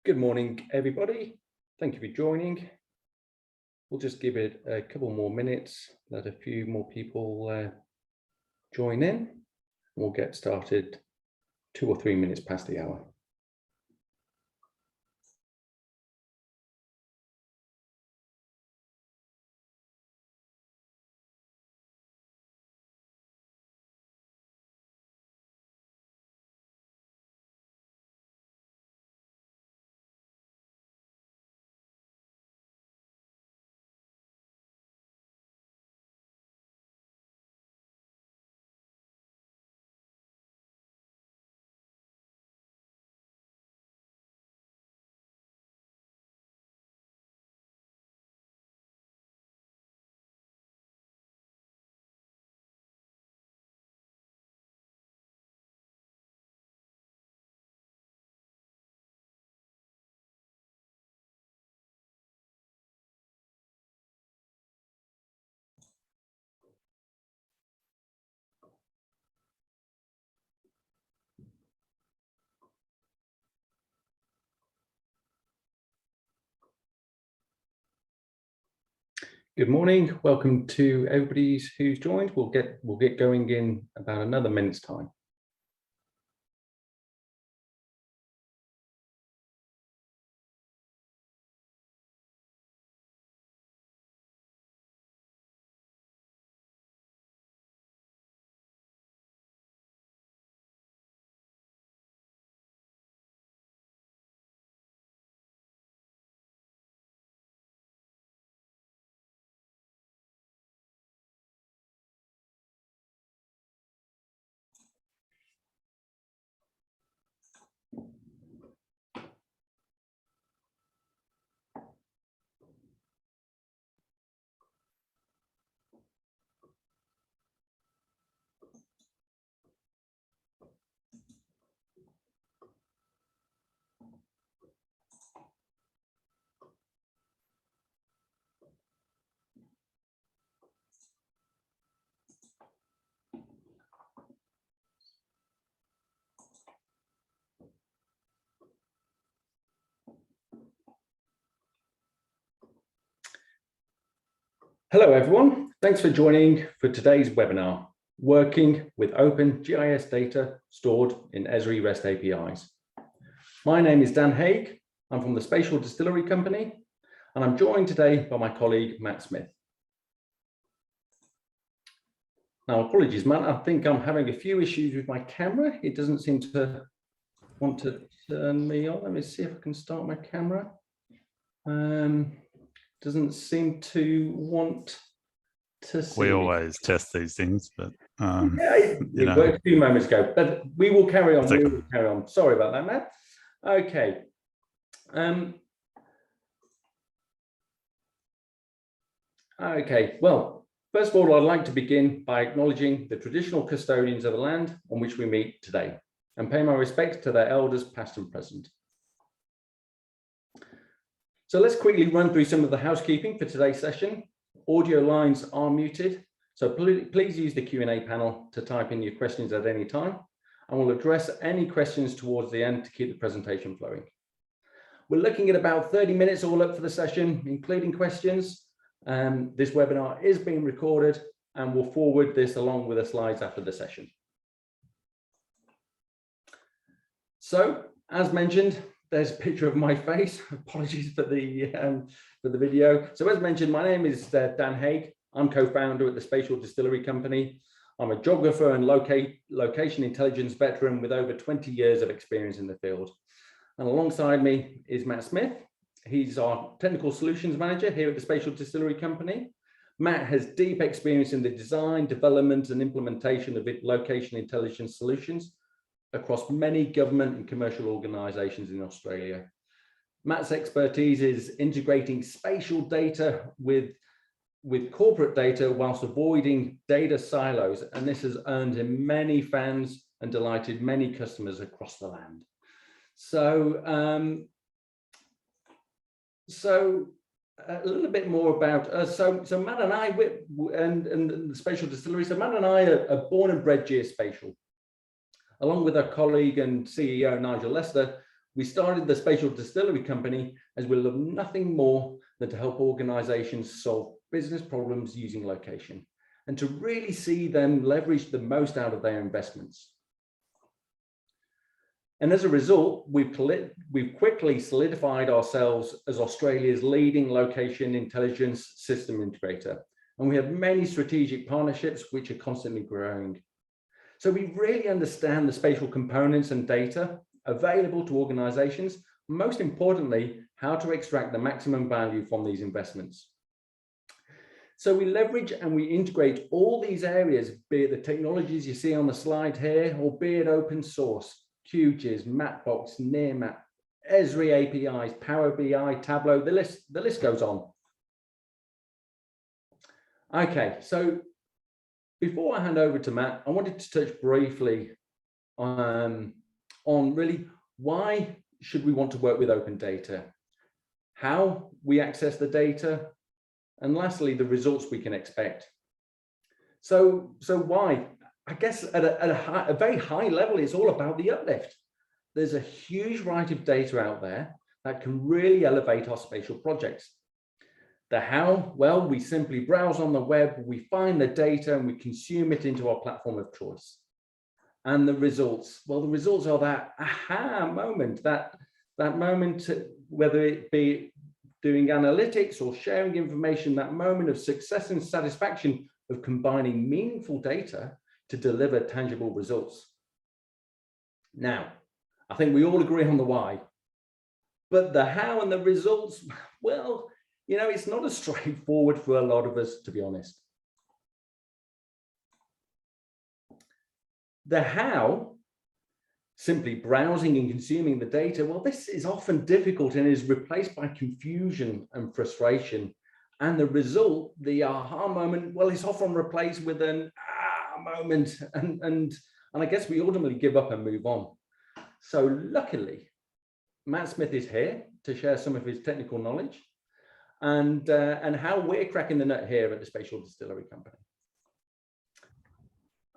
Good morning, everybody. Thank you for joining. We'll just give it a couple more minutes, let a few more people join in. We'll get started 2 or 3 minutes past the hour. Good morning. Welcome to everybody who's joined. We'll get going in about another minute's time. Hello, everyone. Thanks for joining for today's webinar, Working with Open GIS Data Stored in ESRI REST APIs. My name is Dan Haig. I'm from the Spatial Distillery Company, and I'm joined today by my colleague, Matt Smith. Now, apologies, Matt, I think I'm having a few issues with my camera. It doesn't seem to want to turn me on. Let me see if I can start my camera. Doesn't seem to want to see. We always test these things, but yeah, it worked a few moments ago, but we will carry on. We will carry on. Sorry about that, Matt. Okay. Okay, well, first of all, I'd like to begin by acknowledging the traditional custodians of the land on which we meet today and pay my respects to their elders, past and present. So let's quickly run through some of the housekeeping for today's session. Audio lines are muted, so please use the Q&A panel to type in your questions at any time, and we'll address any questions towards the end to keep the presentation flowing. We're looking at about 30 minutes all up for the session, including questions. This webinar is being recorded, and we'll forward this along with the slides after the session. So, as mentioned, there's a picture of my face. Apologies for the video. So as mentioned, my name is Dan Haig. I'm co-founder at the Spatial Distillery Company. I'm a geographer and location intelligence veteran with over 20 years of experience in the field. And alongside me is Matt Smith. He's our technical solutions manager here at the Spatial Distillery Company. Matt has deep experience in the design, development, and implementation of location intelligence solutions across many government and commercial organizations in Australia. Matt's expertise is integrating spatial data with corporate data whilst avoiding data silos, and this has earned him many fans and delighted many customers across the land. So, a little bit more about us. So Matt and I, and the Spatial Distillery, so Matt and I are born and bred geospatial. Along with our colleague and CEO, Nigel Lester, We started the Spatial Distillery Company as we love nothing more than to help organizations solve business problems using location and to really see them leverage the most out of their investments. And as a result, we've quickly solidified ourselves as Australia's leading location intelligence system integrator. And we have many strategic partnerships which are constantly growing. So we really understand the spatial components and data available to organizations, most importantly, how to extract the maximum value from these investments. So we leverage and we integrate all these areas, be it the technologies you see on the slide here, or be it open source, QGIS, Mapbox, Nearmap, ESRI APIs, Power BI, Tableau, the list goes on. Okay, so before I hand over to Matt, I wanted to touch briefly on really why should we want to work with open data, how we access the data, and lastly, the results we can expect. So why? I guess at a very high level, it's all about the uplift. There's a huge variety of data out there that can really elevate our spatial projects. The how, well, we simply browse on the web, we find the data and we consume it into our platform of choice. And the results, well, the results are that aha moment, that moment, whether it be doing analytics or sharing information, that moment of success and satisfaction of combining meaningful data to deliver tangible results. Now, I think we all agree on the why, but the how and the results, well, you know, it's not as straightforward for a lot of us, to be honest. The how, simply browsing and consuming the data, well, this is often difficult and is replaced by confusion and frustration. And the result, the aha moment, well, it's often replaced with an moment. And I guess we ultimately give up and move on. So luckily, Matt Smith is here to share some of his technical knowledge and how we're cracking the nut here at the Spatial Distillery Company.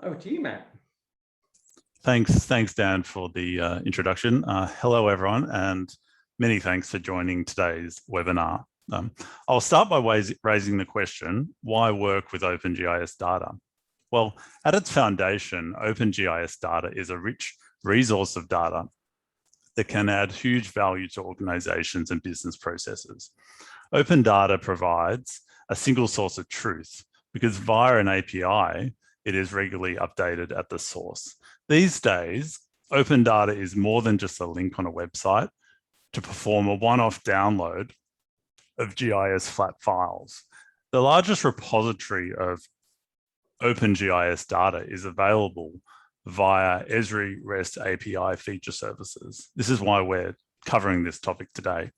Over to you, Matt. Thanks, Dan, for the introduction. Hello, everyone, and many thanks for joining today's webinar. I'll start by raising the question, why work with Open GIS Data? Well, at its foundation, Open GIS Data is a rich resource of data that can add huge value to organizations and business processes. Open data provides a single source of truth because via an API, it is regularly updated at the source. These days, open data is more than just a link on a website to perform a one-off download of GIS flat files. The largest repository of Open GIS data is available via ESRI REST API feature services. This is why we're covering this topic today.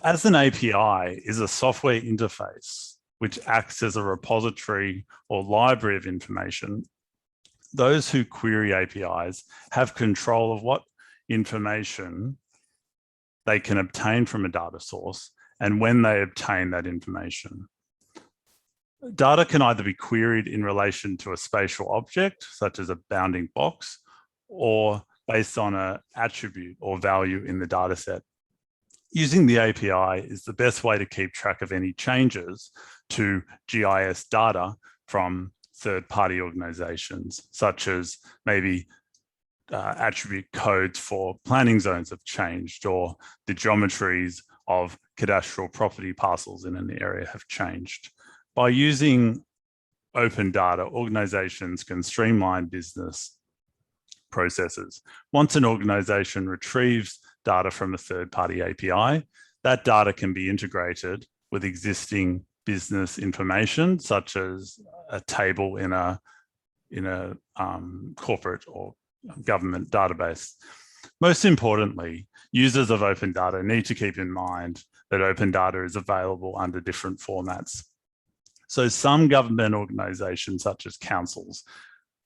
As an API is a software interface which acts as a repository or library of information, those who query APIs have control of what information they can obtain from a data source and when they obtain that information. Data can either be queried in relation to a spatial object, such as a bounding box, or based on an attribute or value in the data set. Using the API is the best way to keep track of any changes to GIS data from third-party organizations, such as maybe attribute codes for planning zones have changed, or the geometries of cadastral property parcels in an area have changed. By using open data, organizations can streamline business processes. Once an organization retrieves data from a third-party API, that data can be integrated with existing business information, such as a table in a corporate or government database. Most importantly, users of open data need to keep in mind that open data is available under different formats. So some government organizations, such as councils,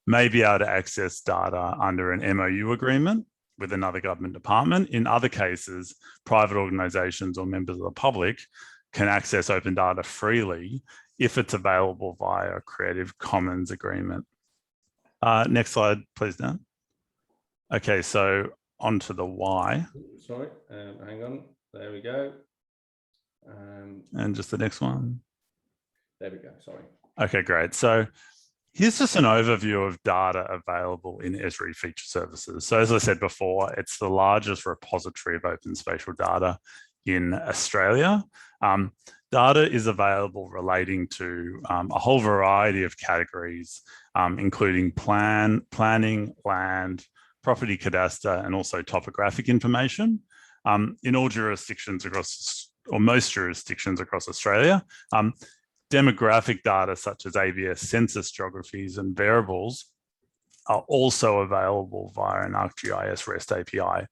may be able to access data under an MOU agreement with another government department. In other cases, private organizations or members of the public can access open data freely if it's available via a Creative Commons agreement. Next slide, please, Dan. Okay, so onto the Y. Sorry, hang on. There we go. And just the next one. There we go. Sorry. Okay, great. So here's just an overview of data available in ESRI feature services. So as I said before, it's the largest repository of open spatial data in Australia. Data is available relating to a whole variety of categories, including planning, land, property cadastre, and also topographic information in all jurisdictions across, or most jurisdictions across Australia. Demographic data such as ABS census geographies and variables are also available via an ArcGIS REST API.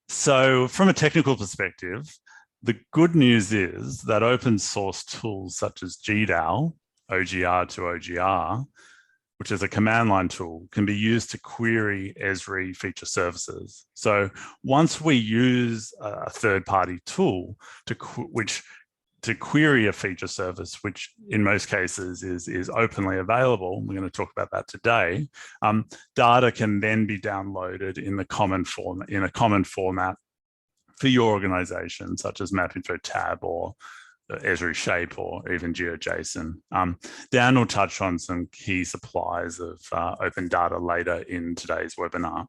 So from a technical perspective, the good news is that open source tools such as GDAL, OGR to OGR, which is a command line tool, can be used to query ESRI feature services. So once we use a third-party tool to query a feature service, which in most cases is openly available, we're going to talk about that today, data can then be downloaded in a common format for your organization, such as MapInfo tab or ESRI shape or even GeoJSON. Dan will touch on some key supplies of open data later in today's webinar.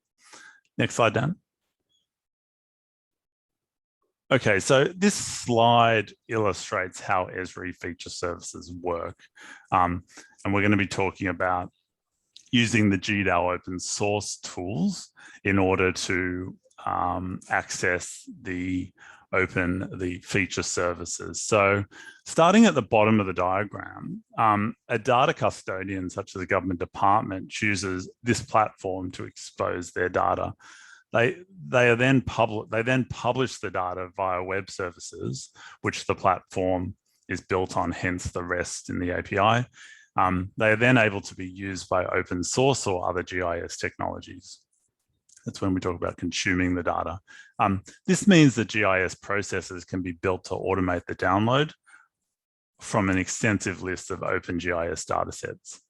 Next slide, Dan. Okay, so this slide illustrates how ESRI feature services work. And we're going to be talking about using the GDAL open source tools in order to access the feature services. So starting at the bottom of the diagram, a data custodian such as a government department chooses this platform to expose their data. They then publish the data via web services, which the platform is built on, hence the REST in the API. They are then able to be used by open source or other GIS technologies. That's when we talk about consuming the data. This means that GIS processes can be built to automate the download from an extensive list of Open GIS datasets.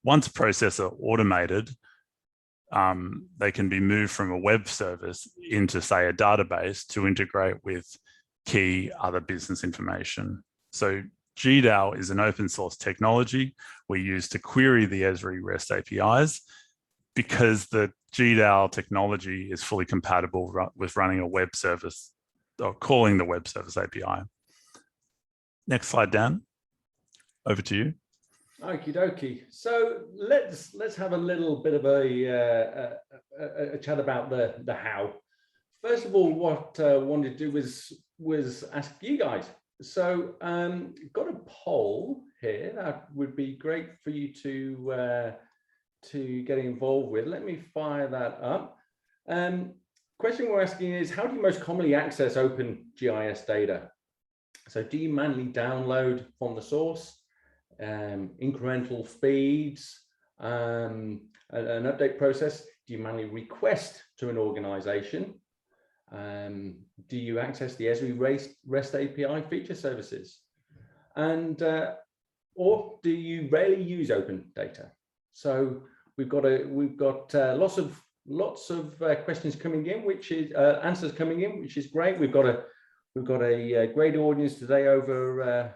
Once processes are automated, they can be moved from a web service into, say, a database to integrate with key other business information. So GDAL is an open source technology we use to query the ESRI REST APIs because the GDAL technology is fully compatible with running a web service or calling the web service API. Next slide, Dan. Over to you. Okie dokie. So let's have a little bit of a chat about the how. First of all, what I wanted to do was ask you guys. So got a poll here that would be great for you to get involved with. Let me fire that up. Question we're asking is, how do you most commonly access Open GIS data? So do you manually download from the source, incremental feeds, an update process? Do you manually request to an organization? Do you access the ESRI REST API feature services? And or do you rarely use open data? So we've got lots of questions coming in, which is answers coming in, which is great. We've got a great audience today, over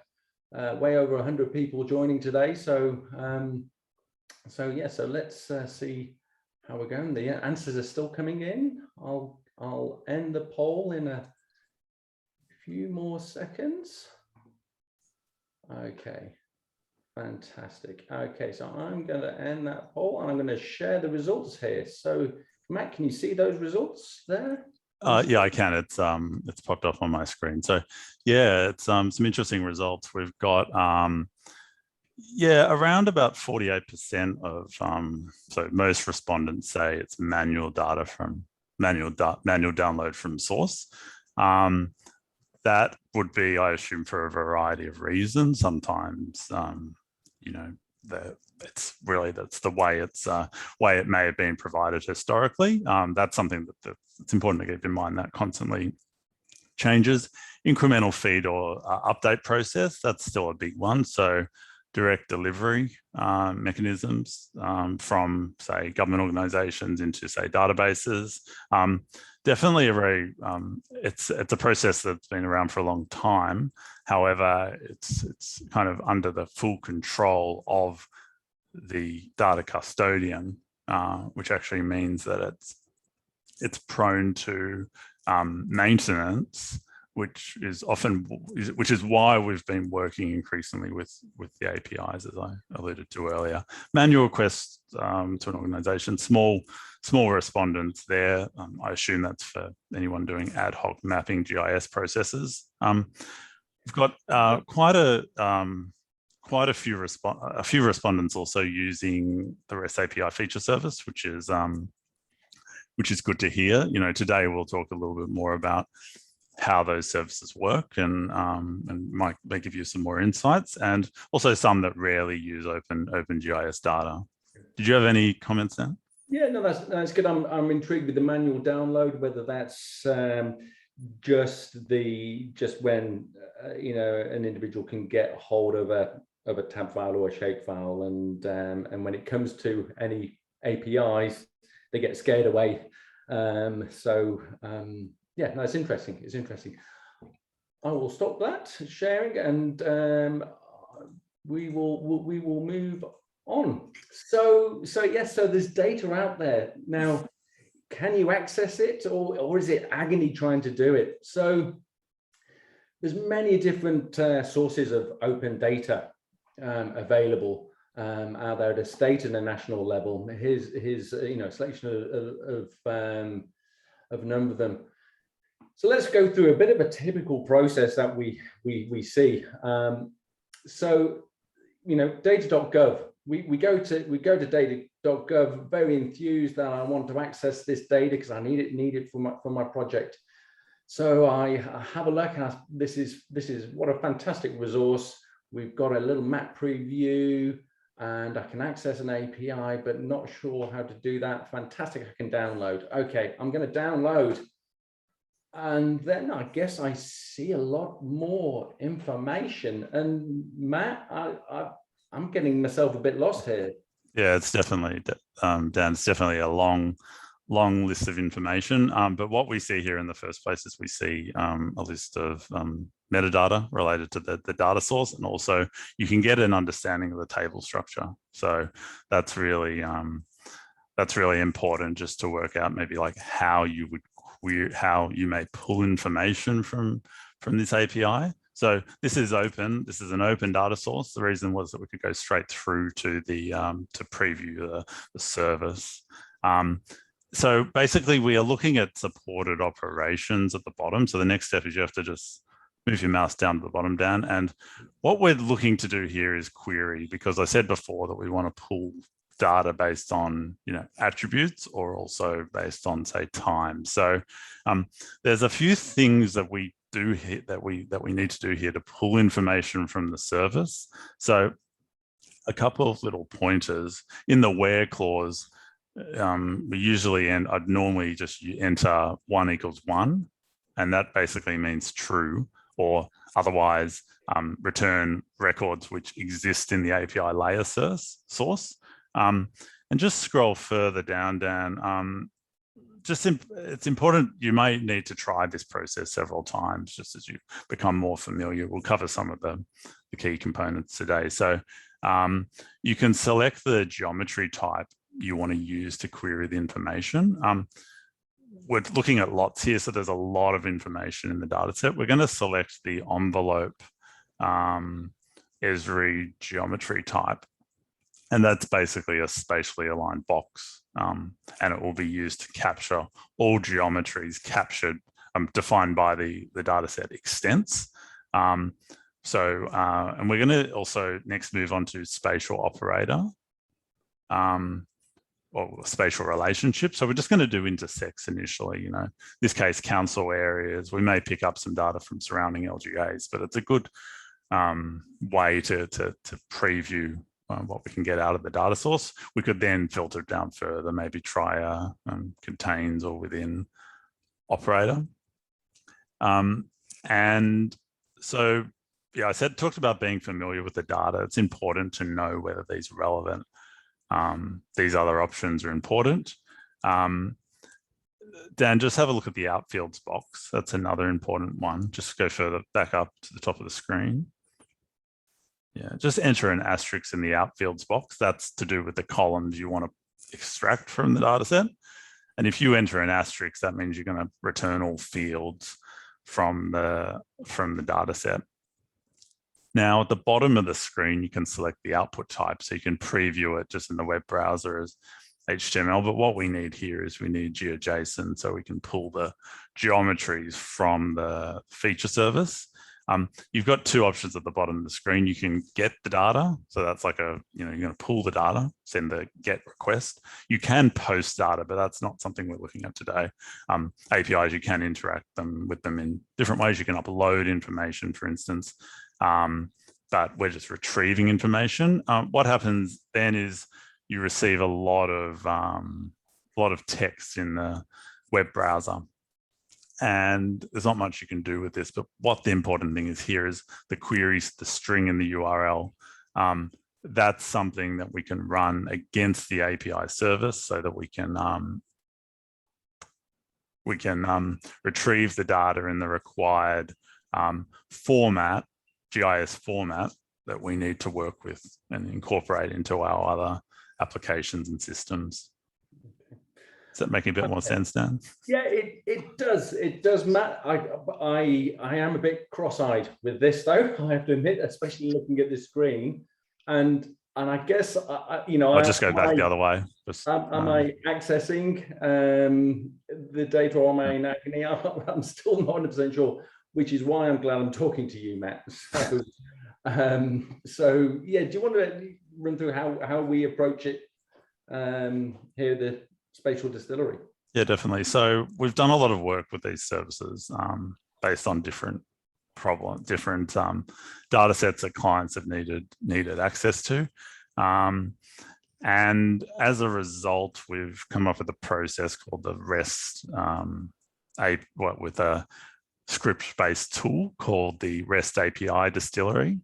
way over 100 people joining today. So yeah, so let's see how we're going. The answers are still coming in. I'll end the poll in a few more seconds. Okay. Fantastic. Okay, so I'm going to end that poll and I'm going to share the results here. So Matt, can you see those results there? Yeah, I can. It's popped up on my screen. So yeah, it's some interesting results. We've got around about 48% of so most respondents say it's manual data from manual download from source. That would be, I assume, for a variety of reasons. Sometimes you know, that's the way it may have been provided historically. That's something that it's important to keep in mind, that constantly changes. Incremental feed or update process, that's still a big one. So direct delivery mechanisms from, say, government organizations into, say, databases. Definitely a very, it's a process that's been around for a long time. However, it's kind of under the full control of the data custodian, which actually means that it's prone to maintenance, which is why we've been working increasingly with the APIs, as I alluded to earlier. Manual requests to an organization, small respondents there. I assume that's for anyone doing ad hoc mapping GIS processes. We've got quite a few respondents also using the REST API feature service, which is good to hear. You know, today we'll talk a little bit more about how those services work, and might give you some more insights, and also some that rarely use Open GIS Data. Did you have any comments there? Yeah, no, that's good. I'm intrigued with the manual download, whether that's just when you know, an individual can get hold of a tab file or a shape file, and when it comes to any APIs, they get scared away. Yeah, no, it's interesting. It's interesting. I will stop that sharing, and we will move on. So yes, so there's data out there now. Can you access it, or is it agony trying to do it? So there's many different sources of open data available out there at a state and a national level. Here's you know, a selection of a number of them. So let's go through a bit of a typical process that we see. So, you know, data.gov. We go to data.gov, very enthused that I want to access this data because I need it for my project. So I have a look. This is what a fantastic resource. We've got a little map preview, and I can access an API, but not sure how to do that. Fantastic, I can download. Okay, I'm going to download. And then I guess I see a lot more information. And Matt, I'm getting myself a bit lost here. Yeah, it's definitely, Dan, it's definitely a long list of information. But what we see here in the first place is we see a list of metadata related to the data source, and also you can get an understanding of the table structure. So that's really important, just to work out maybe like how you may pull information from this API. So this is open. This is an open data source. The reason was that we could go straight through to the to preview the service. So basically, we are looking at supported operations at the bottom. So the next step is you have to just move your mouse down to the bottom, Dan. And what we're looking to do here is query, because I said before that we want to pull data based on, you know, attributes, or also based on, say, time. So there's a few things that we do here that we need to do here to pull information from the service. So a couple of little pointers in the where clause. We usually I'd normally just enter 1 = 1, and that basically means true, or otherwise return records which exist in the API layer source. And just scroll further down, Dan. It's important, you may need to try this process several times just as you become more familiar. We'll cover some of the key components today. So you can select the geometry type you want to use to query the information. We're looking at lots here, so there's a lot of information in the data set. We're going to select the envelope ESRI geometry type. And that's basically a spatially aligned box, and it will be used to capture all geometries captured, defined by the dataset extents. And we're going to also next move on to spatial operator, or spatial relationship. So we're just going to do intersects initially. You know, in this case, council areas. We may pick up some data from surrounding LGAs, but it's a good way to preview what we can get out of the data source. We could then filter it down further, maybe try a contains or within operator. And so yeah, talked about being familiar with the data. It's important to know whether these are relevant. These other options are important. Dan, just have a look at the outfields box. That's another important one. Just go further back up to the top of the screen. Yeah, just enter an asterisk in the outfields box. That's to do with the columns you want to extract from the data set. And if you enter an asterisk, that means you're going to return all fields from the data set. Now, at the bottom of the screen, you can select the output type. So you can preview it just in the web browser as HTML. But what we need here is we need GeoJSON, so we can pull the geometries from the feature service. You've got two options at the bottom of the screen. You can get the data. So that's like you're going to pull the data, send the get request. You can post data, but that's not something we're looking at today. APIs, you can interact with them in different ways. You can upload information, for instance, but we're just retrieving information. What happens then is you receive a lot of text in the web browser. And there's not much you can do with this, but what the important thing is here is the queries, the string in the URL. That's something that we can run against the API service so that we can retrieve the data in the required format, GIS format that we need to work with and incorporate into our other applications and systems. Does that make a bit more sense, Dan? Yeah, it does. It does, Matt. I am a bit cross-eyed with this, though. I have to admit, especially looking at the screen, and I guess I'll just go back the other way. Am I accessing the data, or am I in agony? I'm still not 100% sure, which is why I'm glad I'm talking to you, Matt. So yeah, do you want to run through how we approach it here at the Spatial Distillery? Yeah, definitely. So we've done a lot of work with these services based on different data sets that clients have needed access to. And as a result, we've come up with a process called the REST, with a script-based tool called the REST API Distillery.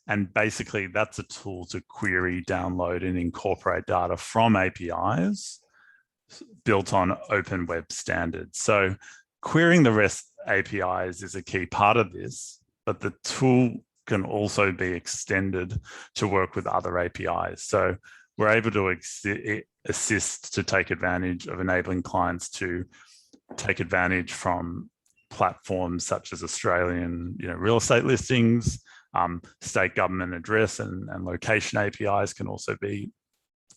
And basically, that's a tool to query, download, and incorporate data from APIs built on open web standards. So querying the REST APIs is a key part of this, but the tool can also be extended to work with other APIs. So we're able to assist to take advantage of enabling clients to take advantage from platforms such as Australian real estate listings, state government address and location APIs can also be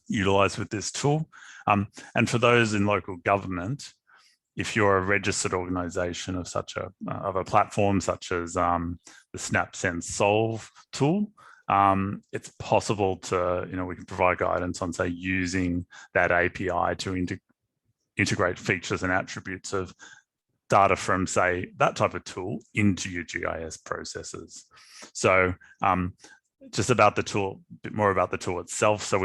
utilized with this tool. And for those in local government, if you're a registered organization of a platform such as the Snap Sense Solve tool, it's possible to, we can provide guidance on, say, using that API to integrate features and attributes of data from, say, that type of tool into your GIS processes. So just about the tool, a bit more about the tool itself. So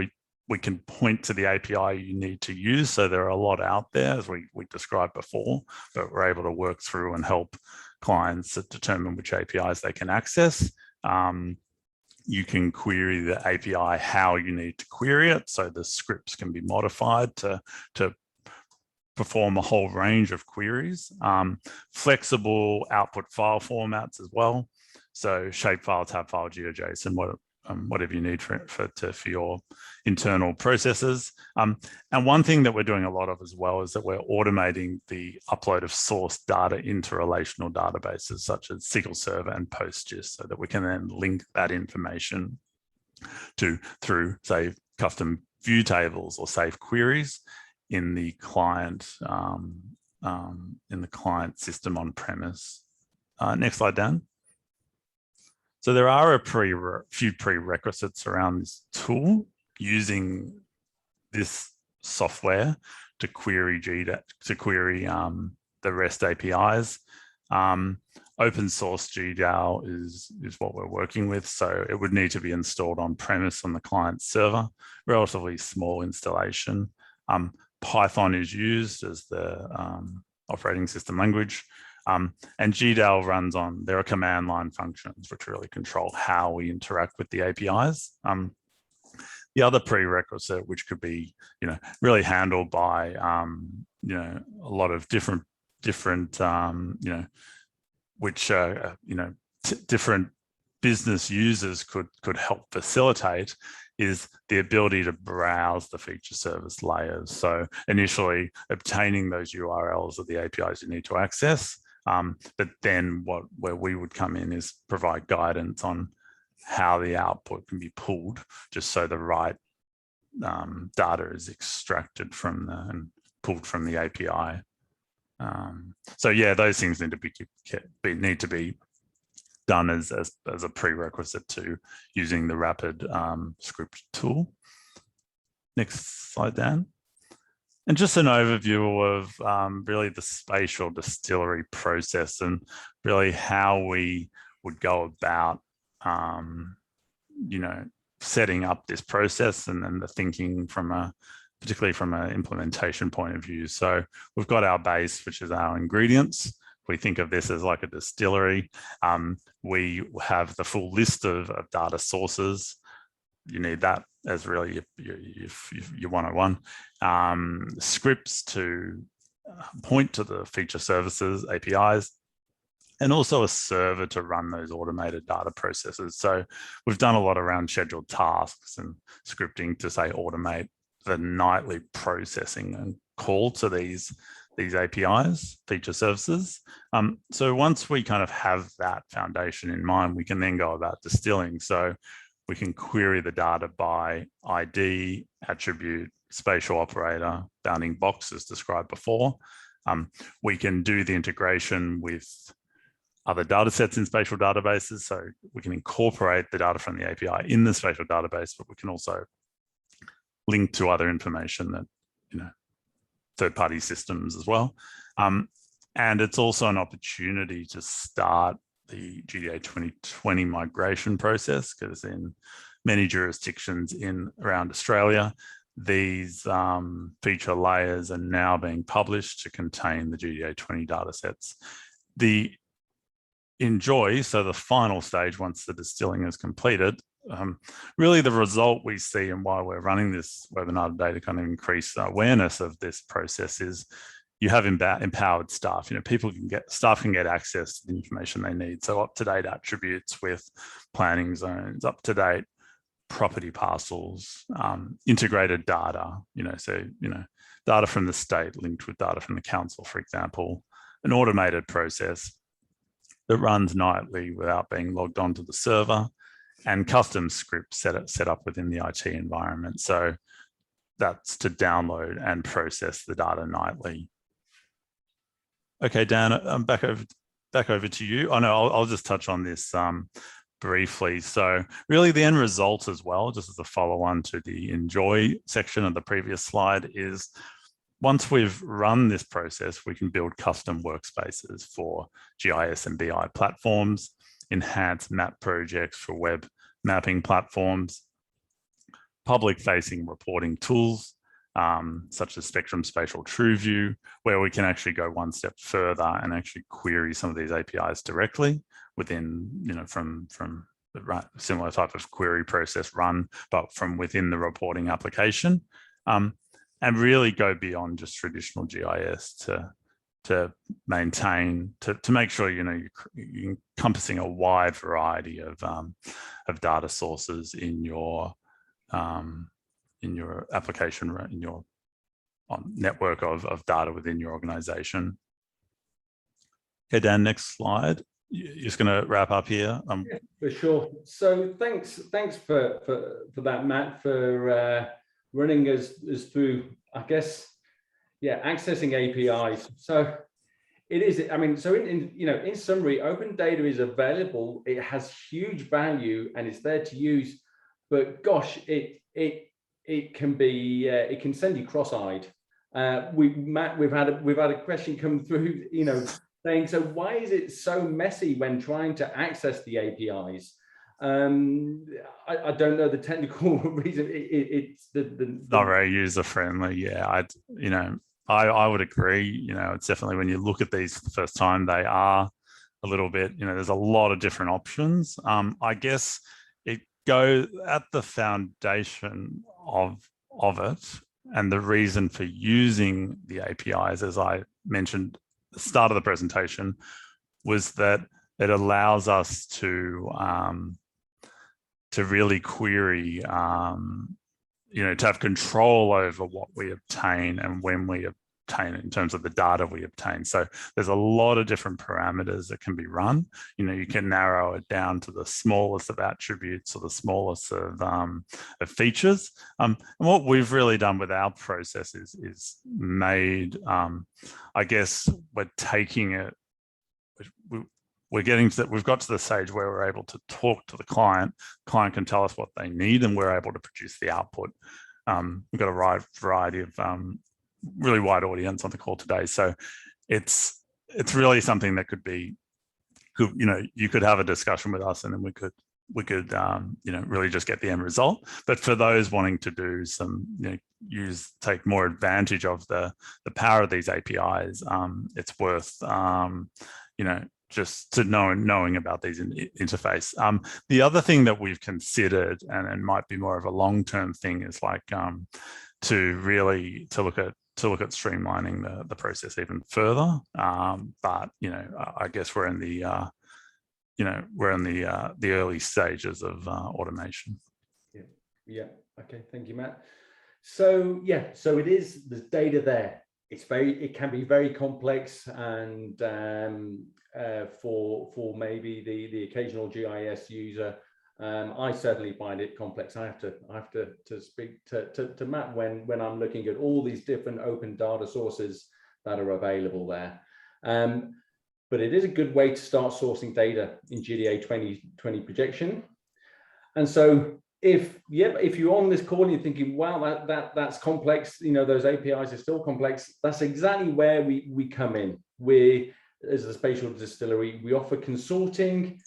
we can point to the API you need to use. So there are a lot out there, as we described before, but we're able to work through and help clients to determine which APIs they can access. You can query the API how you need to query it. So the scripts can be modified to perform a whole range of queries. Flexible output file formats as well. So shapefile, tab file, GeoJSON, whatever you need for your internal processes. And one thing that we're doing a lot of as well is that we're automating the upload of source data into relational databases such as SQL Server and PostGIS, so that we can then link that information through, say, custom view tables or safe queries in the client system on premise. Next slide, Dan. So there are a few prerequisites around this tool using this software to query the REST APIs. Open source GDAL is what we're working with. So it would need to be installed on premise on the client server, relatively small installation. Python is used as the operating system language. And GDAL runs on, there are command line functions which really control how we interact with the APIs. The other prerequisite, which could be, really handled by, a lot of different, which, different business users could help facilitate, is the ability to browse the feature service layers. So initially obtaining those URLs of the APIs you need to access, but then where we would come in is provide guidance on how the output can be pulled, just so the right data is extracted from and pulled from the API. So yeah, those things need to be done as a prerequisite to using the rapid script tool. Next slide, Dan. And just an overview of really the spatial distillery process and really how we would go about, setting up this process, and then the thinking particularly from an implementation point of view. So we've got our base, which is our ingredients. We think of this as like a distillery. We have the full list of data sources. You need that as really your 101. Scripts to point to the feature services, APIs, and also a server to run those automated data processes. So we've done a lot around scheduled tasks and scripting to, say, automate the nightly processing and call to these APIs, feature services. So once we kind of have that foundation in mind, we can then go about distilling. So we can query the data by ID, attribute, spatial operator, bounding box as described before. We can do the integration with other data sets in spatial databases. So we can incorporate the data from the API in the spatial database, but we can also link to other information that, third-party systems as well. And it's also an opportunity to start the GDA 2020 migration process, because in many jurisdictions around Australia, these feature layers are now being published to contain the GDA 20 data sets. So the final stage, once the distilling is completed, really the result we see and why we're running this webinar today to kind of increase awareness of this process is you have empowered staff. Staff can get access to the information they need. So up-to-date attributes with planning zones, up-to-date property parcels, integrated data, data from the state linked with data from the council, for example, an automated process that runs nightly without being logged onto the server, and custom scripts set up within the IT environment. So that's to download and process the data nightly. Okay, Dan, I'm back over to you. Oh no, I'll just touch on this briefly. So really the end result as well, just as a follow-on to the enjoy section of the previous slide, is once we've run this process, we can build custom workspaces for GIS and BI platforms, enhance map projects for web mapping platforms, public-facing reporting tools, such as Spectrum Spatial TrueView, where we can actually go one step further and actually query some of these APIs directly within, from the similar type of query process run, but from within the reporting application. And really go beyond just traditional GIS to maintain, to make sure you're encompassing a wide variety of data sources in your application, in your network of data within your organization. Okay, Dan, next slide. You're just going to wrap up here. Yeah, for sure. So thanks for that, Matt, for running us through, I guess, accessing APIs. So it is, so in summary, open data is available. It has huge value and it's there to use, but gosh, it can be, it can send you cross-eyed. Matt, we've had a question come through, saying, so why is it so messy when trying to access the APIs? I don't know the technical reason. It's the not very user friendly. Yeah, I would agree. You know, it's definitely when you look at these for the first time, they are a little bit, you know, there's a lot of different options. I guess it goes at the foundation of it, and the reason for using the APIs, as I mentioned at the start of the presentation, was that it allows us to really query, you know, to have control over what we obtain and when we obtain it in terms of the data we obtain. So there's a lot of different parameters that can be run. You know, you can narrow it down to the smallest of attributes or the smallest of features. And what we've really done with our process is made, I guess we're taking it, we're getting to that, we've got to the stage where we're able to talk to the client can tell us what they need, and we're able to produce the output. We've got a wide variety of really wide audience on the call today. So it's really something that could be, you know, you could have a discussion with us and then we could you know, really just get the end result. But for those wanting to do some, you know, take more advantage of the power of these APIs, it's worth, you know, just to knowing about these interface. The other thing that we've considered, and it might be more of a long-term thing, is like to look at streamlining the process even further. But you know, I guess we're in the you know, we're in the early stages of automation. Yeah. Okay. Thank you, Matt. So yeah, so there's data there. It can be very complex, and for maybe the occasional GIS user, I certainly find it complex. I have to speak to Matt when I'm looking at all these different open data sources that are available there. But it is a good way to start sourcing data in GDA 2020 projection. And so if you're on this call and you're thinking, wow, that's complex, you know, those APIs are still complex, that's exactly where we come in. We, as a spatial distillery, we offer consulting,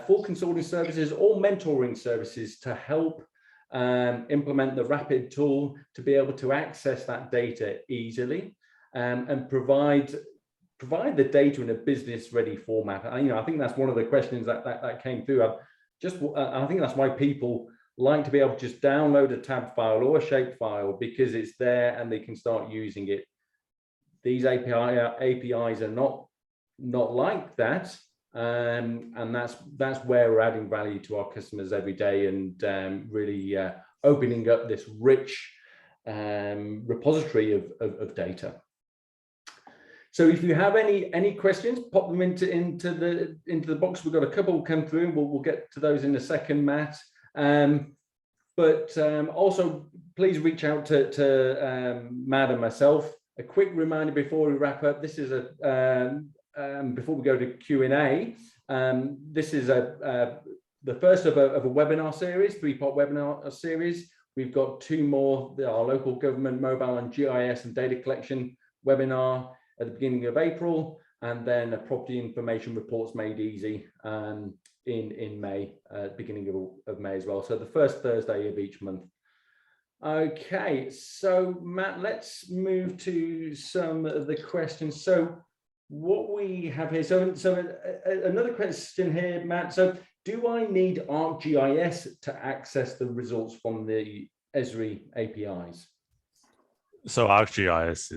full consulting services or mentoring services to help implement the Rapid tool to be able to access that data easily, and provide the data in a business-ready format. And, you know, I think that's one of the questions that came through. I think that's why people like to be able to just download a tab file or a shape file, because it's there and they can start using it. These APIs are not like that, and that's where we're adding value to our customers every day, and really opening up this rich repository of data. So if you have any questions, pop them into the box. We've got a couple come through. We'll get to those in a second, Matt. But also please reach out to Matt and myself. A quick reminder before we wrap up. This is before we go to Q&A. This is the first of a webinar series, 3-part webinar series. We've got 2 more: our local government mobile and GIS and data collection webinar at the beginning of April, and then a property information reports made easy in May, beginning of May as well. So the first Thursday of each month. Okay, so Matt, let's move to some of the questions. So what we have here, so another question here, Matt. So do I need ArcGIS to access the results from the ESRI APIs? So ArcGIS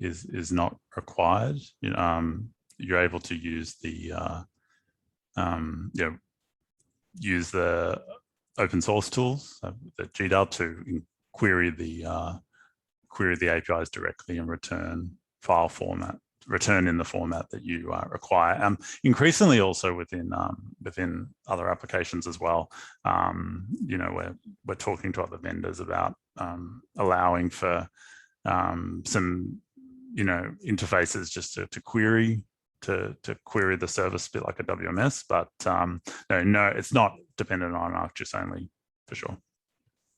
is not required. You know, you're able to use the use the open source tools, the GDAL, to query the APIs directly and return in the format that you require. Increasingly, also within other applications as well. You know, we're talking to other vendors about allowing for some, you know, interfaces just to query the service, a bit like a WMS, but no, it's not dependent on ArcGIS only, for sure.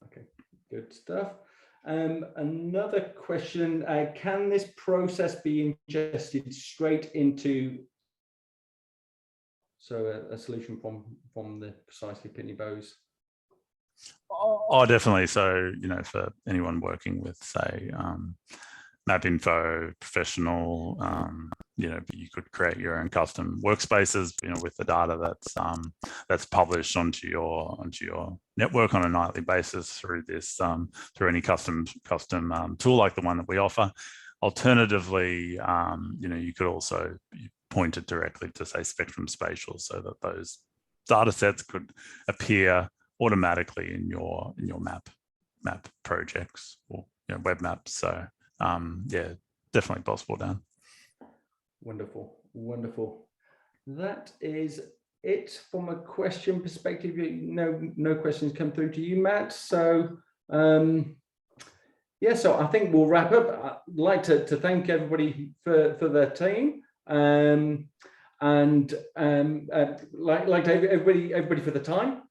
Okay, good stuff. Another question: can this process be ingested straight into a solution from the Precisely Pitney Bowes? Oh, definitely. So, you know, for anyone working with, say, Map Info, Professional. You could create your own custom workspaces, with the data that's published onto your network on a nightly basis through this through any custom tool like the one that we offer. Alternatively, you could also point it directly to, say, Spectrum Spatial, so that those data sets could appear automatically in your map projects or web maps. So yeah, definitely possible, Dan. Wonderful, wonderful. That is it from a question perspective. No questions come through to you, Matt. So yeah, so I think we'll wrap up. I'd like to thank everybody for their team, and like everybody for the time.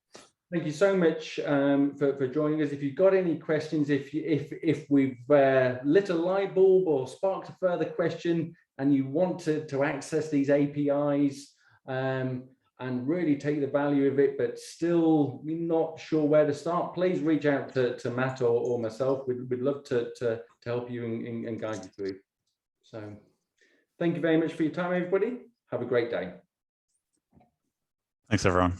Thank you so much for joining us. If you've got any questions, if we've lit a light bulb or sparked a further question, and you want to access these APIs and really take the value of it, but still not sure where to start, please reach out to Matt or myself. We'd love to help you and guide you through. So thank you very much for your time, everybody. Have a great day. Thanks, everyone.